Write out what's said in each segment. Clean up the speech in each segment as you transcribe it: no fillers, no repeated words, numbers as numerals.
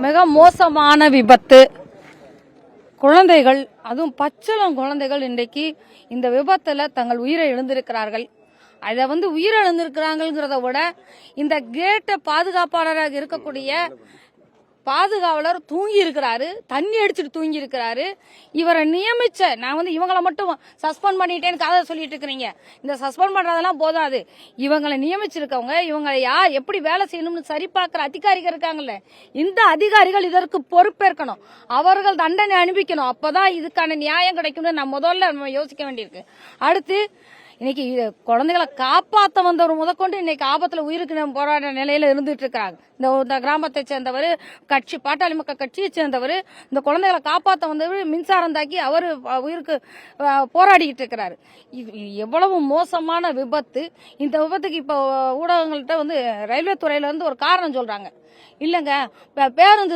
மிக மோசமான விபத்து. குழந்தைகள், அதுவும் பச்சிளம் குழந்தைகள் இன்றைக்கு இந்த விபத்துல தங்கள் உயிரை இழந்திருக்கிறார்கள். அதை உயிரை இழந்திருக்கிறாங்கிறத விட இந்த கேட்ட பாதுகாப்பாளராக இருக்கக்கூடிய பாதுகாவலர் தூங்கி இருக்கிறாரு, தண்ணி அடிச்சுட்டு தூங்கி இருக்கிறாரு. இவரை நியமிச்ச நான் இவங்களை மட்டும் சஸ்பெண்ட் பண்ணிட்டேன்னு கதை சொல்லிட்டு இருக்கிறீங்க. இந்த சஸ்பெண்ட் பண்றதெல்லாம் போதாது. இவங்களை நியமிச்சிருக்கவங்க, இவங்களை எப்படி வேலை செய்யணும்னு சரி பார்க்கிற அதிகாரிகள் இருக்காங்கல்ல, இந்த அதிகாரிகள் இதற்கு பொறுப்பேற்கணும். அவர்கள் தண்டனை அனுப்பிக்கணும். அப்பதான் இதுக்கான நியாயம் கிடைக்கும்னு நம்ம யோசிக்க வேண்டியிருக்கு. அடுத்து இன்னைக்கு குழந்தைகளை காப்பாற்ற வந்தவர் முதற்கொண்டு இன்னைக்கு ஆபத்துல உயிருக்கு போராட நிலையில இருந்துட்டு இருக்காங்க. இந்த கிராமத்தை சேர்ந்தவர், பாட்டாளி மக்கள் கட்சியை சேர்ந்தவர், இந்த குழந்தைகளை காப்பாற்ற வந்தவர் மின்சாரம் தாக்கி அவர் உயிருக்கு போராடிக்கிட்டு இருக்கிறாரு. எவ்வளவு மோசமான விபத்து. இந்த விபத்துக்கு இப்ப ஊடகங்கள்ட்ட ரயில்வே துறையில இருந்து ஒரு காரணம் சொல்றாங்க. இல்லங்க, பேருந்து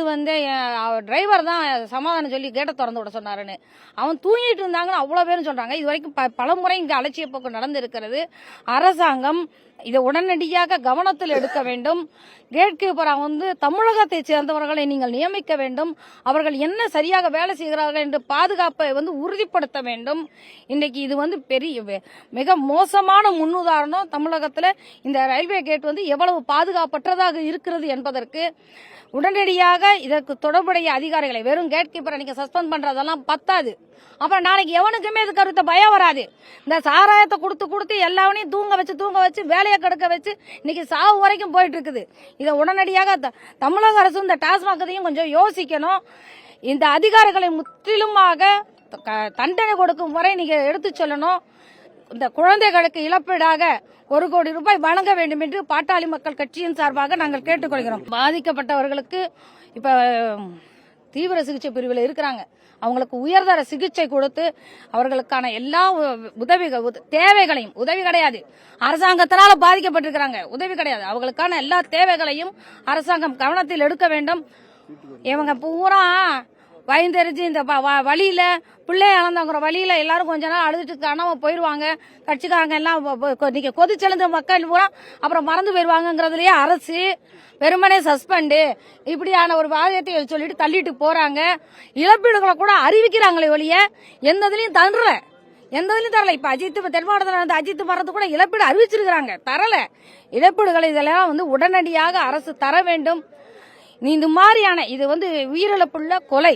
டிரைவர் தான் சமாதானம் சொல்லி கேட்ட திறந்து விட சொன்னாருன்னு. அவன் தூங்கிட்டு இருந்தாங்கன்னு அவ்வளவு பேரும் சொல்றாங்க. இது வரைக்கும் பல முறை இங்க அலட்சிய போக்கு நடந்திருக்கிறது. அரசாங்கம் இதை உடனடியாக கவனத்தில் எடுக்க வேண்டும். கேட் கீப்பரா தமிழகத்தை சேர்ந்தவர்களை நீங்கள் நியமிக்க வேண்டும். அவர்கள் என்ன சரியாக வேலை செய்கிறார்கள் என்று பாதுகாப்பை உறுதிப்படுத்த வேண்டும். இன்னைக்கு இது பெரிய மிக மோசமான முன்னுதாரணம். தமிழகத்தில் இந்த ரயில்வே கேட் எவ்வளவு பாதுகாப்பற்றதாக இருக்கிறது என்பதற்கு உடனடியாக இதற்கு தொடர்புடைய அதிகாரிகளை, வெறும் கேட் கீப்பரை நீங்க சஸ்பெண்ட் பண்றதெல்லாம் பத்தாது. அப்புறம் நாளைக்கு எவனுக்குமே இது கருத்த பயம் வராது. இந்த சாராயத்தை கொடுத்து எல்லாவனையும் தூங்க வச்சு வேலையை கெடுக்க வச்சு இன்னைக்கு சாவு வரைக்கும் போயிட்டு இருக்குது. இதை உடனடியாக தமிழக அரசு இந்த டாஸ்மாகத்தையும் கொஞ்சம் யோசிக்கணும். இந்த அதிகாரிகளை முற்றிலுமாக தண்டனை கொடுக்கும் வரை நீங்க எடுத்து சொல்லணும். இந்த குழந்தைகளுக்கு இழப்பீடாக 1 கோடி ரூபாய் வழங்க வேண்டும் என்று பாட்டாளி மக்கள் கட்சியின் சார்பாக நாங்கள் கேட்டுக்கொள்கிறோம். பாதிக்கப்பட்டவர்களுக்கு இப்ப தீவிர சிகிச்சை பிரிவில் இருக்கிறாங்க. அவங்களுக்கு உயர்தர சிகிச்சை கொடுத்து அவர்களுக்கான எல்லா தேவைகளையும், உதவி கிடையாது, அரசாங்கத்தினால பாதிக்கப்பட்டிருக்கிறாங்க, உதவி கிடையாது, அவங்களுக்கான எல்லா தேவைகளையும் அரசாங்கம் கவனத்தில் எடுக்க வேண்டும். இவங்க பூரா பயந்தெரிஞ்சு இந்த வழியில பிள்ளைய இழந்தவங்கிற வழியில எல்லாரும் கொஞ்ச நாள் அழுதுட்டு காணாம போயிருவாங்க. கட்சிக்காரங்க எல்லாம் கொதிச்செழுந்த மக்கள் பூரா அப்புறம் மறந்து போயிருவாங்கிறதுலயே அரசு வெறுமனே சஸ்பெண்டு இப்படியான ஒரு வாதத்தை சொல்லிட்டு தள்ளிட்டு போறாங்க. இழப்பீடுகளை கூட அறிவிக்கிறாங்களே ஒழிய எந்ததுலயும் தரல. இப்ப அஜித் தென் மாவட்டத்தில் அஜித் மரத்து கூட இழப்பீடு அறிவிச்சிருக்கிறாங்க, தரல. இழப்பீடுகளை இதெல்லாம் உடனடியாக அரசு தர வேண்டும். நீ இந்த மாதிரியான இது உயிரிழப்புள்ள கொலை,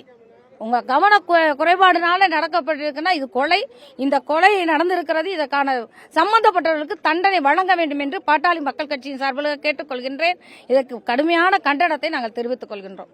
உங்க கவன குறைபாடுனால நடக்கப்பட்டிருக்குன்னா இது கொலை. இந்த கொலை நடந்திருக்கிறது. இதற்கான சம்பந்தப்பட்டவர்களுக்கு தண்டனை வழங்க வேண்டும் என்று பாட்டாளி மக்கள் கட்சியின் சார்பில் கேட்டுக்கொள்கின்றேன். இதற்கு கடுமையான கண்டனத்தை நாங்கள் தெரிவித்துக் கொள்கின்றோம்.